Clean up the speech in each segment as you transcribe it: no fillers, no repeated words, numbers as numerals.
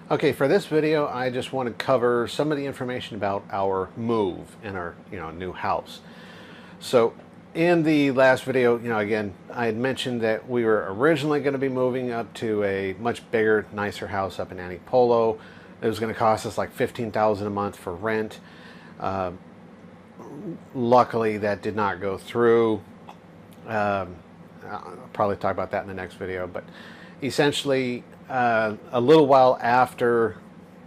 Okay, for this video, I just want to cover some of the information about our move in our, new house. So, in the last video, again, I had mentioned that we were originally going to be moving up to a much bigger, nicer house up in Antipolo. It was going to cost us like $15,000 a month for rent. Uh, Luckily, that did not go through. I'll probably talk about that in the next video, but essentially, a little while after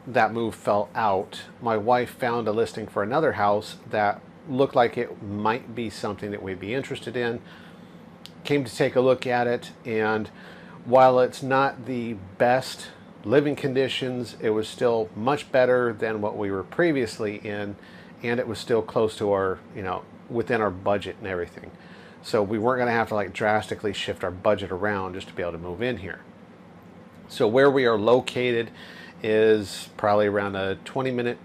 that move fell out, my wife found a listing for another house that looked like it might be something that we'd be interested in. Came to take a look at it, and while it's not the best living conditions, it was still much better than what we were previously in, and it was still close to our, within our budget and everything. So we weren't going to have to like drastically shift our budget around just to be able to move in here. So where we are located is probably around a 20-minute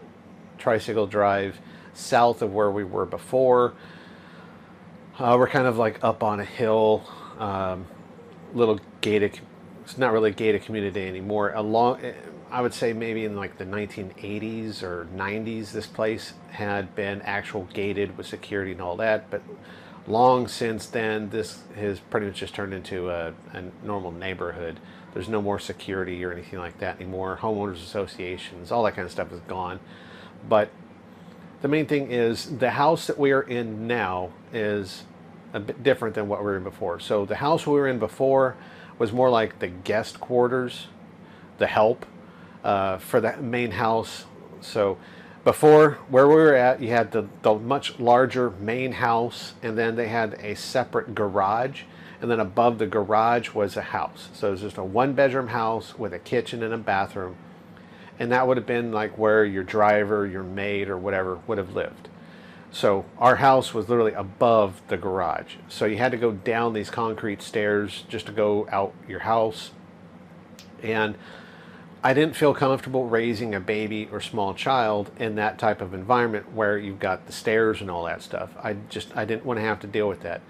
tricycle drive south of where we were before. We're kind of like up on a hill, little gated. It's not really a gated community anymore. I would say maybe in like the 1980s or 90s, this place had been actual gated with security and all that, but long since then, this has pretty much just turned into a normal neighborhood. There's no more security or anything like that anymore. Homeowners associations, all that kind of stuff is gone. But the main thing is the house that we are in now is a bit different than what we were in before. So the house we were in before was more like the guest quarters, the help for the main house. So before, where we were at, you had the much larger main house, and then they had a separate garage, and then above the garage was a house. So it was just a one-bedroom house with a kitchen and a bathroom, and that would have been like where your driver, your maid, or whatever would have lived. So our house was literally above the garage. So you had to go down these concrete stairs just to go out your house. And I didn't feel comfortable raising a baby or small child in that type of environment where you've got the stairs and all that stuff. I didn't want to have to deal with that.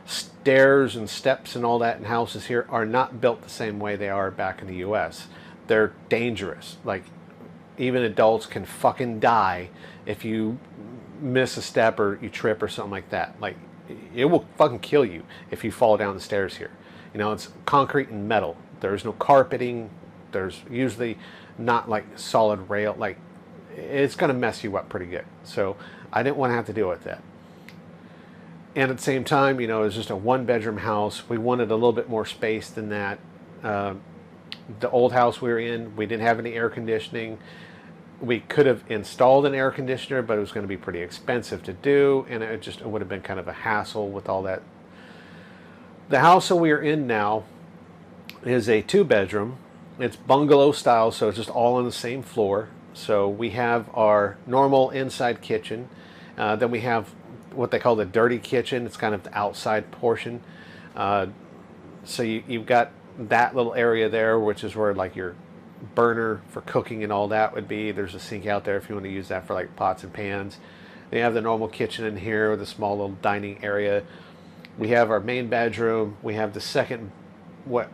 Stairs and steps and all that in houses here are not built the same way they are back in the US. They're dangerous. Like, even adults can fucking die if you miss a step or you trip or something like that. Like, it will fucking kill you if you fall down the stairs here. It's concrete and metal. There's no carpeting. There's usually not like solid rail. Like, it's going to mess you up pretty good. So I didn't want to have to deal with that. And at the same time, it was just a one-bedroom house. We wanted a little bit more space than that. The old house we were in, we didn't have any air conditioning. We could have installed an air conditioner, but it was going to be pretty expensive to do, and it would have been kind of a hassle with all that. The house that we are in now is a two-bedroom. It's bungalow style, so it's just all on the same floor. So we have our normal inside kitchen. Then we have what they call the dirty kitchen. It's kind of the outside portion. So you've got that little area there, which is where like your burner for cooking and all that would be. There's a sink out there if you want to use that for like pots and pans. They have the normal kitchen in here with a small little dining area. We have our main bedroom. We have the second, what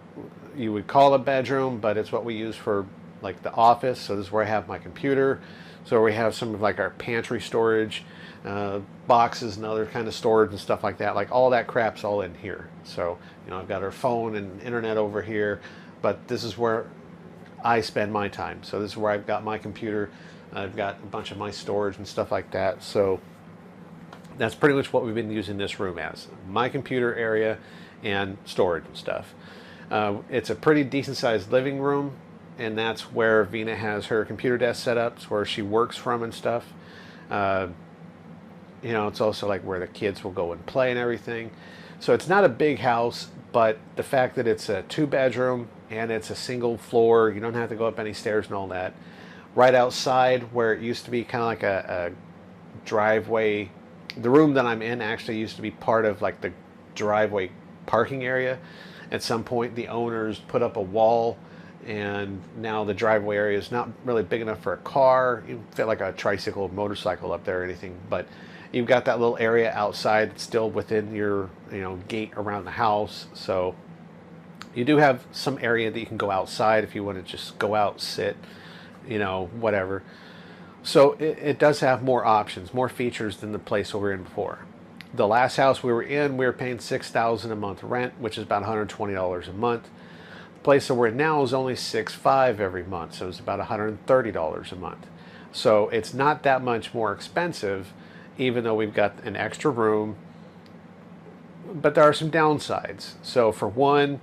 you would call a bedroom, but it's what we use for like the office. So this is where I have my computer. So we have some of like our pantry storage, boxes and other kind of storage and stuff like that. Like, all that crap's all in here. So, I've got our phone and internet over here, but this is where I spend my time. So this is where I've got my computer. I've got a bunch of my storage and stuff like that. So that's pretty much what we've been using this room as. My computer area and storage and stuff. It's a pretty decent sized living room, and that's where Vina has her computer desk set up. It's where she works from and stuff. It's also like where the kids will go and play and everything. So it's not a big house, but the fact that it's a two-bedroom and it's a single floor, you don't have to go up any stairs and all that. Right outside, where it used to be kind of like a driveway, the room that I'm in actually used to be part of like the driveway parking area. At some point, the owners put up a wall, and now the driveway area is not really big enough for a car. You fit like a tricycle or motorcycle up there or anything, but you've got that little area outside still within your gate around the house. So you do have some area that you can go outside if you want to just go out, sit, you know, whatever. So it does have more options, more features than the place we were in before. The last house we were in, we were paying $6,000 a month rent, which is about $120 a month. The place that we're in now is only $6,500 every month, so it's about $130 a month. So it's not that much more expensive, even though we've got an extra room. But there are some downsides. So for one,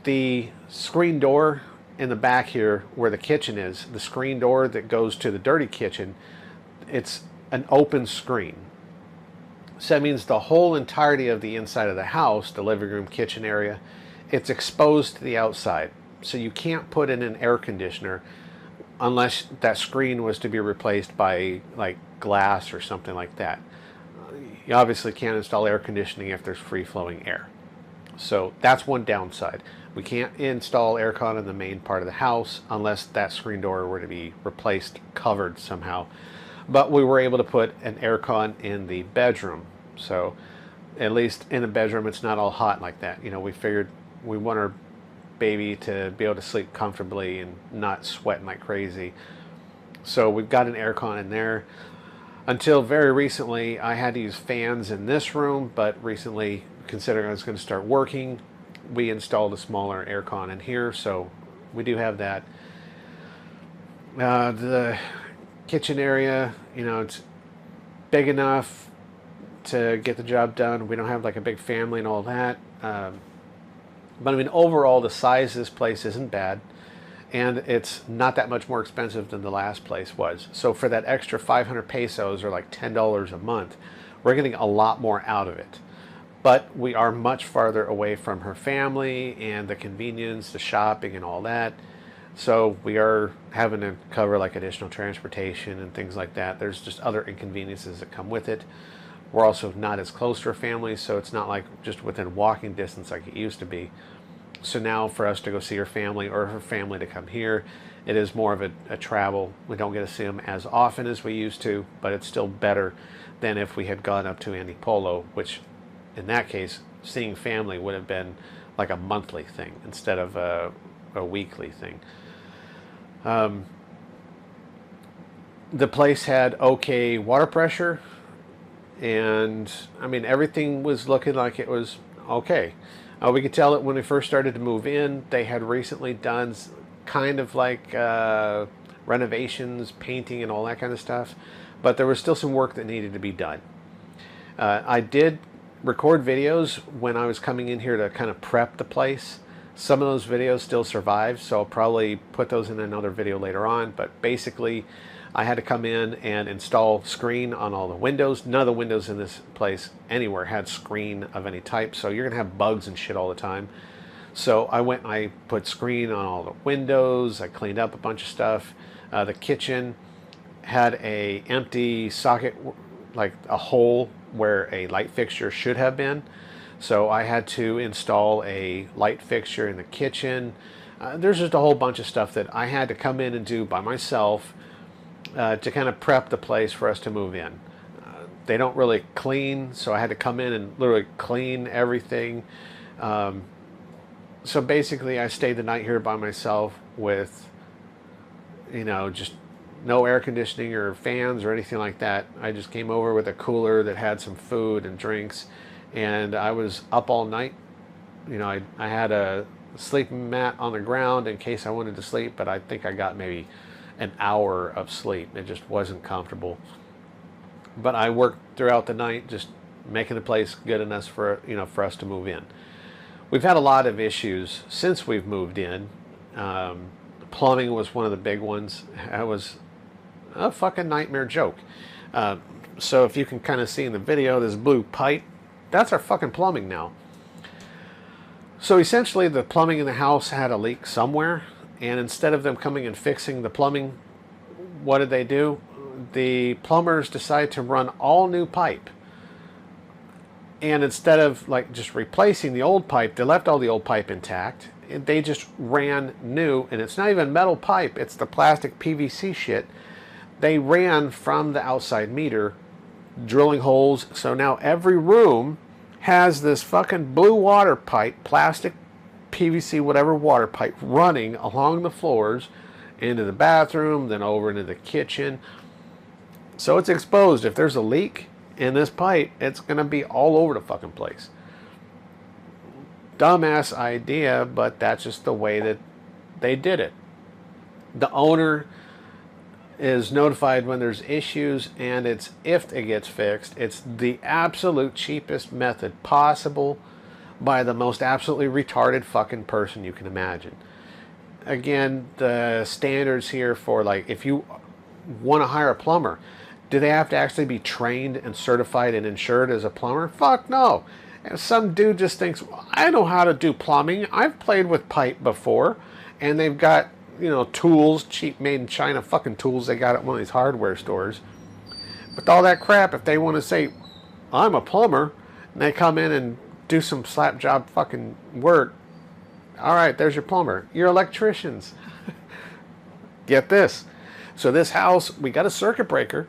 the screen door in the back here where the kitchen is, the screen door that goes to the dirty kitchen, it's an open screen. So that means the whole entirety of the inside of the house, the living room, kitchen area, it's exposed to the outside. So you can't put in an air conditioner unless that screen was to be replaced by like glass or something like that. You obviously can't install air conditioning if there's free flowing air. So that's one downside. We can't install aircon in the main part of the house unless that screen door were to be replaced, covered somehow. But we were able to put an aircon in the bedroom. So at least in the bedroom, it's not all hot like that. You know, we figured we want our baby to be able to sleep comfortably and not sweating like crazy. So we've got an aircon in there. Until very recently, I had to use fans in this room, but recently, considering I was going to start working, we installed a smaller aircon in here, so we do have that. The kitchen area, you know, it's big enough to get the job done. We don't have like a big family and all that. But I mean, overall, the size of this place isn't bad. And it's not that much more expensive than the last place was. So for that extra 500 pesos, or like $10 a month, we're getting a lot more out of it. But we are much farther away from her family and the convenience, the shopping and all that. So we are having to cover like additional transportation and things like that. There's just other inconveniences that come with it. We're also not as close to her family, so it's not like just within walking distance like it used to be. So now for us to go see her family or her family to come here, it is more of a travel. We don't get to see them as often as we used to, but it's still better than if we had gone up to Antipolo, which in that case, seeing family would have been like a monthly thing instead of a weekly thing. The place had okay water pressure, and I mean, everything was looking like it was okay. We could tell it when we first started to move in. They had recently done kind of like renovations, painting and all that kind of stuff, but there was still some work that needed to be done. I did record videos when I was coming in here to kind of prep the place. Some of those videos still survive, so I'll probably put those in another video later on, but basically I had to come in and install screen on all the windows. None of the windows in this place anywhere had screen of any type, so you're gonna have bugs and shit all the time. So I went and I put screen on all the windows. I cleaned up a bunch of stuff. The kitchen had a empty socket, like a hole where a light fixture should have been. So I had to install a light fixture in the kitchen. There's just a whole bunch of stuff that I had to come in and do by myself to kind of prep the place for us to move in. They don't really clean, so I had to come in and literally clean everything. So basically I stayed the night here by myself with, you know, just no air conditioning or fans or anything like that. I just came over with a cooler that had some food and drinks, and I was up all night. You know, I had a sleeping mat on the ground in case I wanted to sleep, but I think I got maybe an hour of sleep. It just wasn't comfortable. But I worked throughout the night just making the place good enough for, you know, for us to move in. We've had a lot of issues since we've moved in. Plumbing was one of the big ones. It was a fucking nightmare joke. So if you can kind of see in the video, this blue pipe, that's our fucking plumbing now. So essentially the plumbing in the house had a leak somewhere, and instead of them coming and fixing the plumbing, what did they do? The plumbers decided to run all new pipe. And instead of like just replacing the old pipe, they left all the old pipe intact. They just ran new, and it's not even metal pipe, it's the plastic PVC shit. They ran from the outside meter, drilling holes. So now every room has this fucking blue water pipe, plastic PVC, whatever water pipe, running along the floors into the bathroom, then over into the kitchen. So it's exposed. If there's a leak in this pipe, it's going to be all over the fucking place. Dumbass idea, but that's just the way that they did it. The owner is notified when there's issues, and it's if it gets fixed. It's the absolute cheapest method possible by the most absolutely retarded fucking person you can imagine. Again, the standards here for, like, if you want to hire a plumber, do they have to actually be trained and certified and insured as a plumber? Fuck no. And some dude just thinks, I know how to do plumbing. I've played with pipe before. And they've got, you know, tools, cheap made in China fucking tools they got at one of these hardware stores. But all that crap, if they want to say, I'm a plumber, and they come in and do some slap job fucking work, all right, there's your plumber. You're electricians. Get this. So this house, we got a circuit breaker.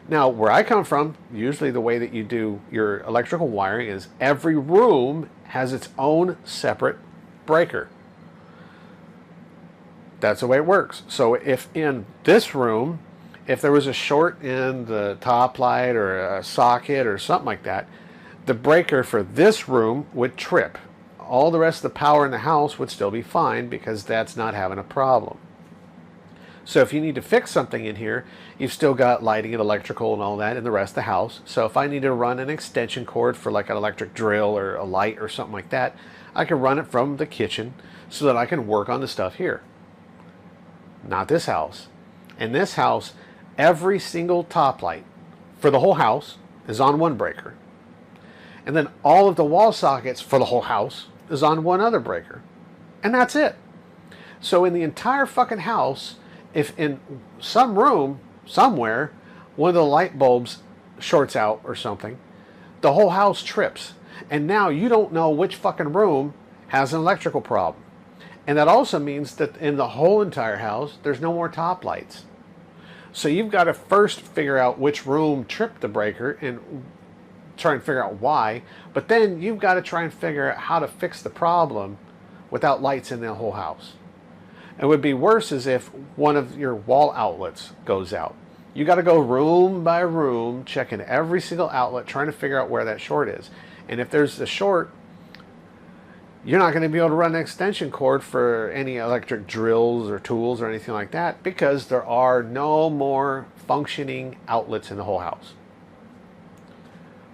Now, where I come from, usually the way that you do your electrical wiring is every room has its own separate breaker. That's the way it works. So if in this room, if there was a short in the top light or a socket or something like that, the breaker for this room would trip. All the rest of the power in the house would still be fine because that's not having a problem. So if you need to fix something in here, you've still got lighting and electrical and all that in the rest of the house. So if I need to run an extension cord for like an electric drill or a light or something like that, I can run it from the kitchen so that I can work on the stuff here. Not this house. In this house, every single top light for the whole house is on one breaker. And then all of the wall sockets for the whole house is on one other breaker. And that's it. So in the entire fucking house, if in some room, somewhere, one of the light bulbs shorts out or something, the whole house trips. And now you don't know which fucking room has an electrical problem. And that also means that in the whole entire house, there's no more top lights. So you've got to first figure out which room tripped the breaker and try and figure out why. But then you've got to try and figure out how to fix the problem without lights in the whole house. It would be worse as if one of your wall outlets goes out. You got to go room by room, checking every single outlet, trying to figure out where that short is. And if there's a short, you're not going to be able to run an extension cord for any electric drills or tools or anything like that because there are no more functioning outlets in the whole house.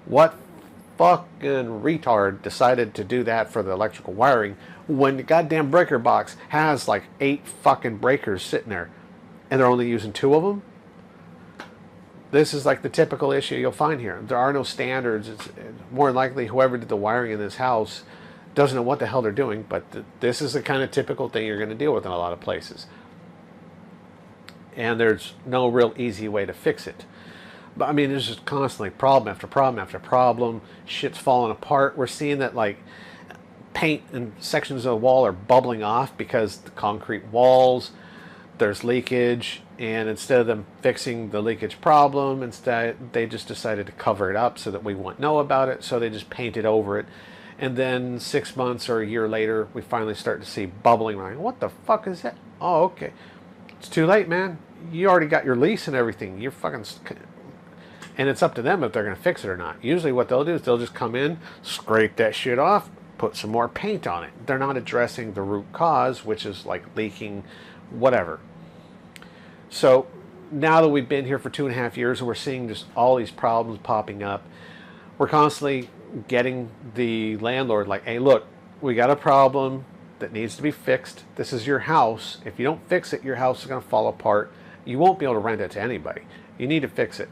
What fucking retard decided to do that for the electrical wiring when the goddamn breaker box has like 8 fucking breakers sitting there and they're only using 2 of them? This is like the typical issue you'll find here. There are no standards. It's more than likely whoever did the wiring in this house doesn't know what the hell they're doing, but this is the kind of typical thing you're going to deal with in a lot of places. And there's no real easy way to fix it. But I mean, there's just constantly problem after problem after problem. Shit's falling apart. We're seeing that like paint and sections of the wall are bubbling off because the concrete walls, there's leakage, and instead of them fixing the leakage problem, instead they just decided to cover it up so that we won't know about it, so they just painted over it. And then 6 months or a year later, we finally start to see bubbling. Like, what the fuck is that? Oh, okay. It's too late, man. You already got your lease and everything. You're fucking... And it's up to them if they're going to fix it or not. Usually what they'll do is they'll just come in, scrape that shit off, put some more paint on it. They're not addressing the root cause, which is like leaking, whatever. So now that we've been here for 2.5 years and we're seeing just all these problems popping up, we're constantly getting the landlord like, hey, look, we got a problem that needs to be fixed. This is your house. If you don't fix it, your house is going to fall apart. You won't be able to rent it to anybody. You need to fix it.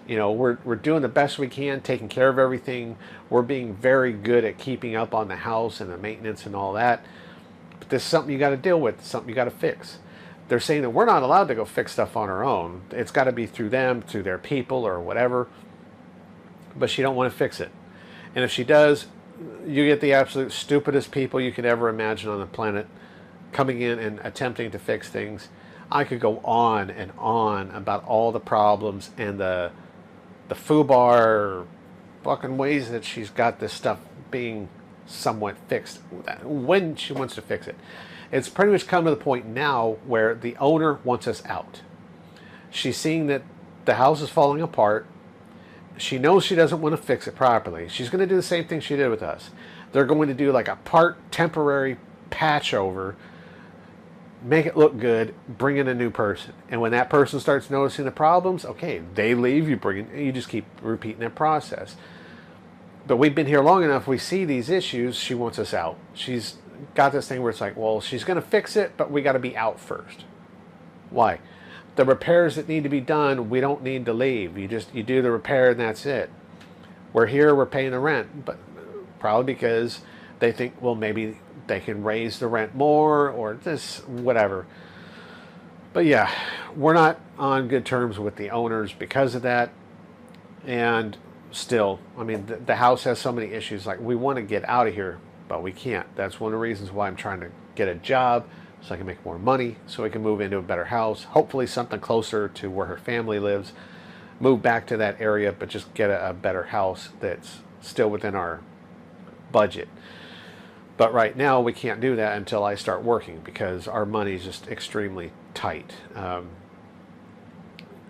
You know, we're doing the best we can, taking care of everything. We're being very good at keeping up on the house and the maintenance and all that. But this is something you got to deal with, something you got to fix. They're saying that we're not allowed to go fix stuff on our own. It's got to be through them, through their people or whatever. But she don't want to fix it. And if she does, you get the absolute stupidest people you could ever imagine on the planet coming in and attempting to fix things. I could go on and on about all the problems and the FUBAR fucking ways that she's got this stuff being somewhat fixed when she wants to fix it. It's pretty much come to the point now where the owner wants us out. She's seeing that the house is falling apart. She knows she doesn't want to fix it properly. She's going to do the same thing she did with us. They're going to do like a temporary patch over, make it look good, bring in a new person. And when that person starts noticing the problems, okay, they leave, you just keep repeating that process. But we've been here long enough, we see these issues, she wants us out. She's got this thing where it's like, well, she's going to fix it, but we got to be out first. Why? The repairs that need to be done, we don't need to leave. You do the repair and that's it. We're here, we're paying the rent, but probably because they think, well, maybe they can raise the rent more or this, whatever. But yeah, we're not on good terms with the owners because of that. And still, I mean, the house has so many issues. Like, we want to get out of here, but we can't. That's one of the reasons why I'm trying to get a job, so I can make more money, so I can move into a better house, hopefully something closer to where her family lives, move back to that area, but just get a better house that's still within our budget. But right now, we can't do that until I start working, because our money is just extremely tight.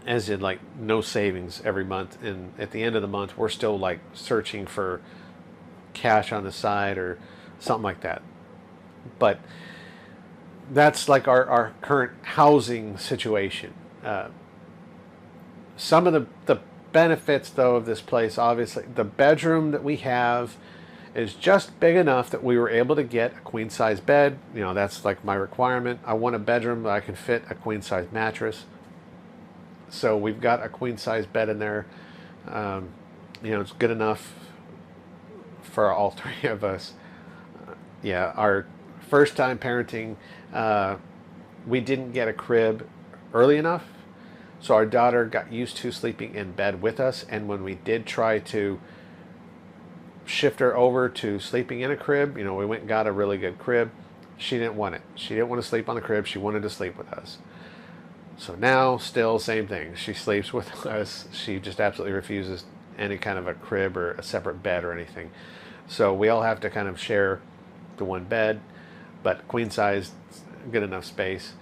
As in, like, no savings every month, and at the end of the month, we're still, like, searching for cash on the side or something like that. But that's like our current housing situation. Some of the benefits, though, of this place, obviously, the bedroom that we have is just big enough that we were able to get a queen size bed. You know, that's like my requirement. I want a bedroom that I can fit a queen size mattress. So we've got a queen size bed in there. You know, it's good enough for all three of us. Yeah, our first time parenting, we didn't get a crib early enough. So our daughter got used to sleeping in bed with us. And when we did try to shift her over to sleeping in a crib, you know, we went and got a really good crib. She didn't want it. She didn't want to sleep on the crib. She wanted to sleep with us. So now, still, same thing. She sleeps with us. She just absolutely refuses any kind of a crib or a separate bed or anything. So we all have to kind of share the one bed, but queen size, good enough space.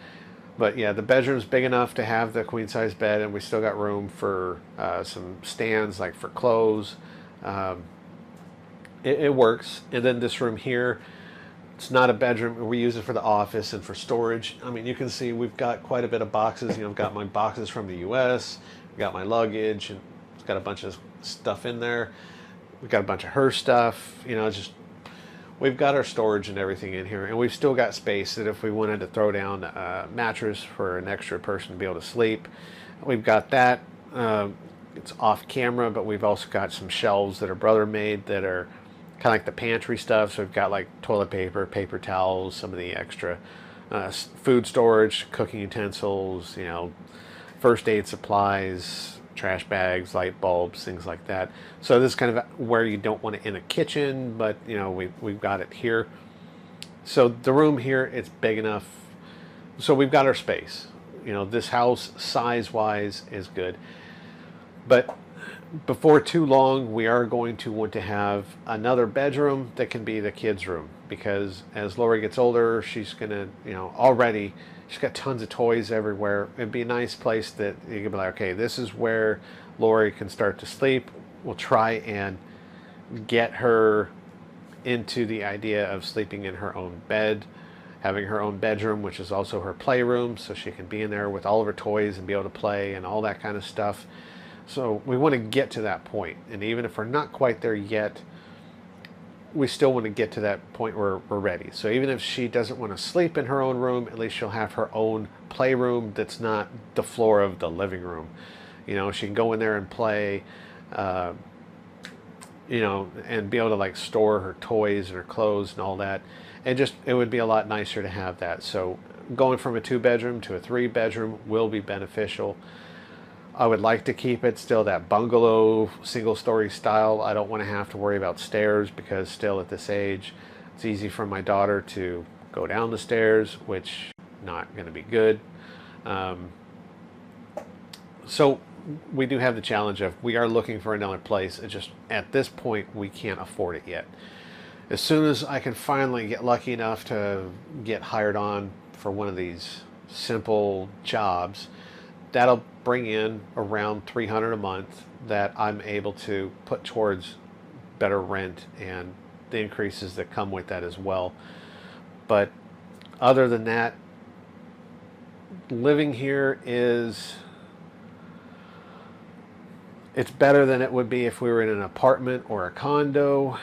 But yeah, the bedroom's big enough to have the queen size bed, and we still got room for some stands, like for clothes. It works. And then this room here, it's not a bedroom. We use it for the office and for storage. I mean, you can see we've got quite a bit of boxes. You know, I've got my boxes from the U.S., I've got my luggage, and it's got a bunch of stuff in there. We've got a bunch of her stuff. You know, just we've got our storage and everything in here, and we've still got space that if we wanted to throw down a mattress for an extra person to be able to sleep, we've got that. It's off camera, but we've also got some shelves that are brother made that are kind of like the pantry stuff. So we've got like toilet paper, paper towels, some of the extra food storage, cooking utensils, you know, first aid supplies, trash bags, light bulbs, things like that. So this is kind of where you don't want it in a kitchen, but you know, we've got it here. So the room here, it's big enough. So we've got our space. You know, this house size-wise is good. But before too long, we are going to want to have another bedroom that can be the kids' room, because as Lori gets older, she's gonna, you know, already she's got tons of toys everywhere. It'd be a nice place that you could be like, okay, this is where Lori can start to sleep. We'll try and get her into the idea of sleeping in her own bed, having her own bedroom, which is also her playroom, so she can be in there with all of her toys and be able to play and all that kind of stuff. So we want to get to that point. And even if we're not quite there yet, we still want to get to that point where we're ready. So even if she doesn't want to sleep in her own room, at least she'll have her own playroom that's not the floor of the living room. You know, she can go in there and play, you know, and be able to like store her toys and her clothes and all that. And just, it would be a lot nicer to have that. So going from a 2-bedroom to a 3-bedroom will be beneficial. I would like to keep it still that bungalow, single-story style. I don't want to have to worry about stairs, because still at this age, it's easy for my daughter to go down the stairs, which not going to be good. So we do have the challenge of we are looking for another place. It just, at this point, we can't afford it yet. as soon as I can finally get lucky enough to get hired on for one of these simple jobs, that'll bring in around $300 a month that I'm able to put towards better rent and the increases that come with that as well. But other than that, living here it's better than it would be if we were in an apartment or a condo.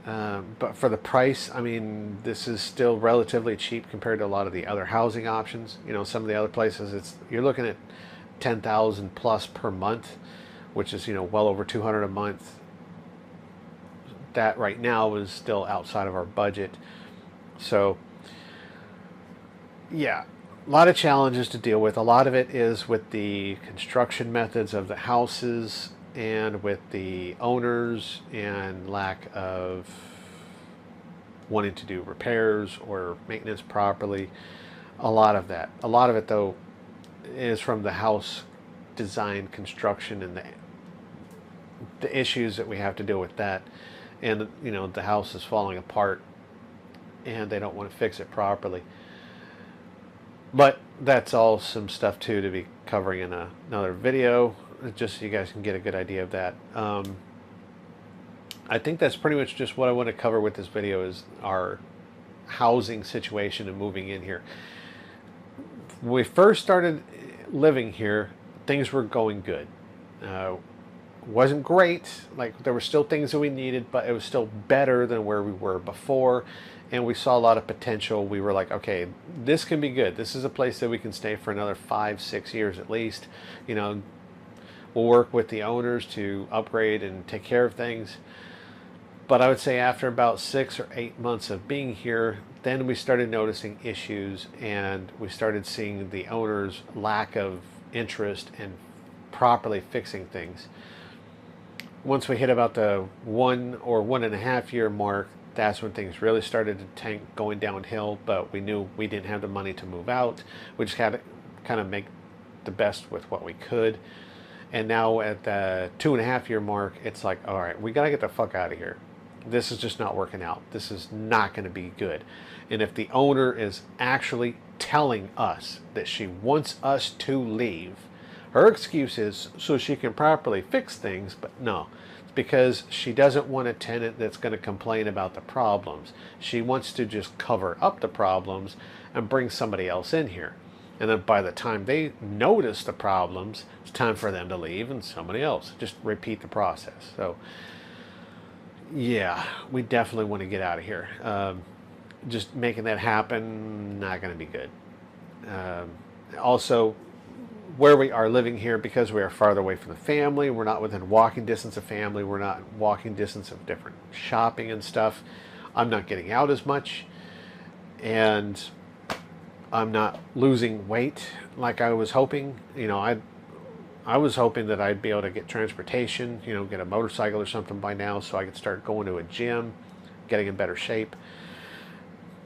But for the price, I mean, this is still relatively cheap compared to a lot of the other housing options. You know, some of the other places, you're looking at 10,000 plus per month, which is, you know, well over 200 a month. That right now is still outside of our budget. So, yeah, a lot of challenges to deal with. A lot of it is with the construction methods of the houses and with the owners and lack of wanting to do repairs or maintenance properly. A lot of that. A lot of it, though, is from the house design, construction, and the issues that we have to deal with that. And, you know, the house is falling apart and they don't want to fix it properly. But that's all some stuff too to be covering in another video, just so you guys can get a good idea of that. I think that's pretty much just what I want to cover with this video, is our housing situation and moving in here. When we first started living here, things were going good. Wasn't great, like there were still things that we needed, but it was still better than where we were before, and we saw a lot of potential. We were like, okay, this can be good. This is a place that we can stay for another 5-6 years at least. You know, we'll work with the owners to upgrade and take care of things. But I would say after about 6 or 8 months of being here, then we started noticing issues, and we started seeing the owners' lack of interest in properly fixing things. Once we hit about the 1 or 1.5 year mark, that's when things really started to tank, going downhill. But we knew we didn't have the money to move out. We just had to kind of make the best with what we could. And now at the 2.5 year mark, it's like, all right, we got to get the fuck out of here. This is just not working out. This is not going to be good. And if the owner is actually telling us that she wants us to leave, her excuse is so she can properly fix things, but no. It's because she doesn't want a tenant that's going to complain about the problems. She wants to just cover up the problems and bring somebody else in here. And then by the time they notice the problems, it's time for them to leave and somebody else. Just repeat the process. So, yeah, we definitely want to get out of here. Just making that happen, not going to be good. Also, where we are living here, because we are farther away from the family, we're not within walking distance of family, we're not walking distance of different shopping and stuff. I'm not getting out as much, and I'm not losing weight like I was hoping. You know, I was hoping that I'd be able to get transportation, you know, get a motorcycle or something by now so I could start going to a gym, getting in better shape.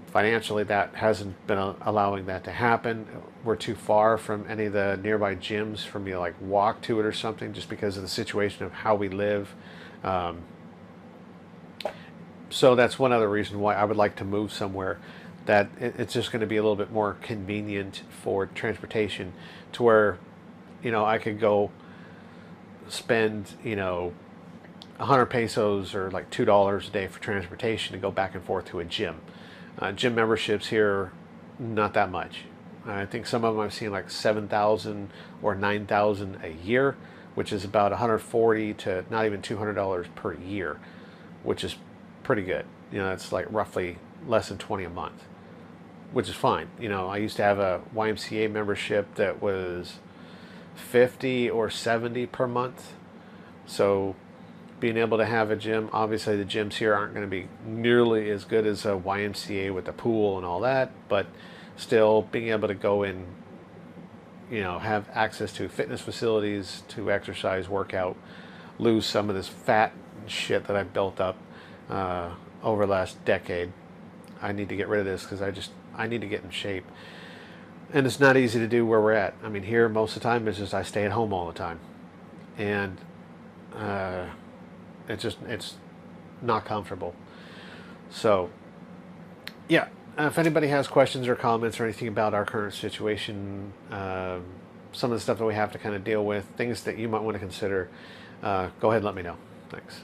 Financially, that hasn't been allowing that to happen. We're too far from any of the nearby gyms for me to like walk to it or something, just because of the situation of how we live. So that's one other reason why I would like to move somewhere that it's just going to be a little bit more convenient for transportation, to where, you know, I could go spend, you know, 100 pesos or like $2 a day for transportation to go back and forth to a gym. Gym memberships here, not that much. I think some of them I've seen like 7,000 or 9,000 a year, which is about 140 to not even $200 per year, which is pretty good. You know, that's like roughly less than 20 a month, which is fine. You know, I used to have a YMCA membership that was 50 or 70 per month. So being able to have a gym, obviously the gyms here aren't going to be nearly as good as a YMCA with the pool and all that, but still being able to go in, you know, have access to fitness facilities to exercise, work out, lose some of this fat shit that I've built up over the last decade. I need to get rid of this because I need to get in shape. And it's not easy to do where we're at. I mean, here most of the time it's just I stay at home all the time. And it's not comfortable. So, yeah, if anybody has questions or comments or anything about our current situation, some of the stuff that we have to kind of deal with, things that you might want to consider, go ahead and let me know. Thanks.